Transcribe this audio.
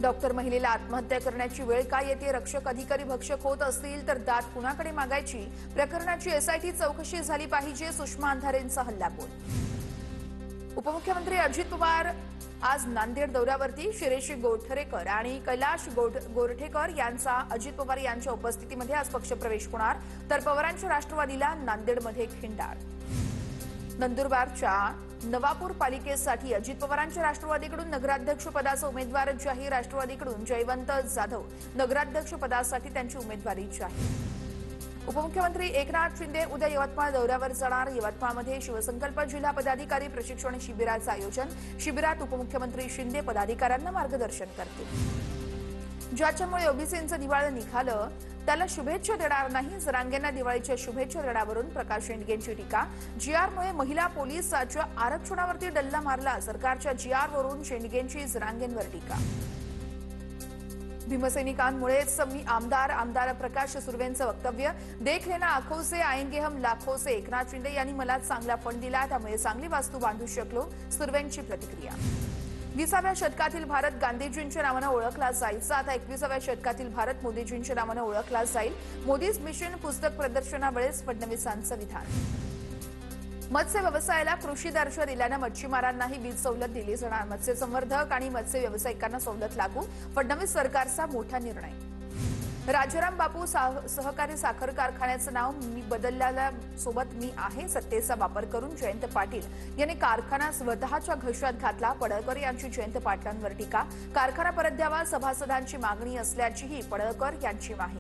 Doctor महिलेला आत्महत्या करण्याची वेळ का येते? रक्षक अधिकारी भक्षक होत असतील तर दाद कुणाकडे मागायची? प्रकरणाची एसआयटी चौकशी झाली पाहिजे. सुषमा अंधारेंचा हल्लाबोल. उपमुख्यमंत्री अजित पवार आज नांदेड दौऱ्यावरती. शिरीष गोरठेकर आणि कैलाश गोरठेकर यांचा अजित पवार यांच्या उपस्थितीमध्ये आज पक्षप्रवेश होणार. तर पवारांच्या राष्ट्रवादीला नांदेडमध्ये खिंडार. नंदुरबारच्या नवापूर पालिकेसाठी अजित पवारांच्या राष्ट्रवादीकडून नगराध्यक्ष पदाचा उमेदवार जाहीर. राष्ट्रवादीकडून जयवंत जाधव नगराध्यक्ष पदासाठी त्यांची उमेदवारी जाहीर. उपमुख्यमंत्री एकनाथ शिंदे उद्या यवतमाळ दौऱ्यावर जाणार. यवतमाळमध्ये शिवसंकल्प जिल्हा पदाधिकारी प्रशिक्षण शिबिराचं आयोजन. शिबिरात उपमुख्यमंत्री शिंदे पदाधिकाऱ्यांना मार्गदर्शन करतील. ज्याच्यामुळे ओबीसींचं दिवाळं निघालं त्याला शुभेच्छा देणार नाही. जरांगेंना दिवाळीच्या शुभेच्छा देण्यावरून प्रकाश शेंडगेंची टीका. जीआरमुळे महिला पोलिसाच्या आरक्षणावरती डल्ला मारला. सरकारच्या जीआरवरून शेंडगेंची जरांगेंवर टीका. भीमसैनिकांमुळेच मी आमदार प्रकाश सुर्वेंचं वक्तव्य. देख लेना आंखों से आएंगे हम लाखों से. एकनाथ शिंदे यांनी मला चांगला फंड दिला त्यामुळे चांगली वास्तू बांधू शकलो. सुर्वेंची प्रतिक्रिया. 20व्या शतकातील भारत गांधीजींच्या नावानं ओळखला जायचा. आता 21व्या शतकातील भारत मोदीजींच्या नावानं ओळखला जाईल. मोदीज मिशन पुस्तक प्रदर्शनावेळेस फडणवीसांचं विधान. मत्स्य व्यवसायाला कृषी दर्जा दिल्यानं मच्छीमारांनाही वीज सवलत दिली जाणार. मत्स्य संवर्धक आणि मत्स्य व्यावसायिकांना सवलत लागू. फडणवीस सरकारचा मोठा निर्णय. राजाराम बापू सहकारी साखर कारखान्याचं नाव बदलल्याला सोबत मी आहे सत्तेचा वापर करून जयंत पाटील यांनी कारखाना स्वतःच्या घशात घातला. पडळकर यांची जयंत पाटलांवर टीका. कारखाना परत द्यावा सभासदांची मागणी असल्याचीही पडळकर यांची माहिती.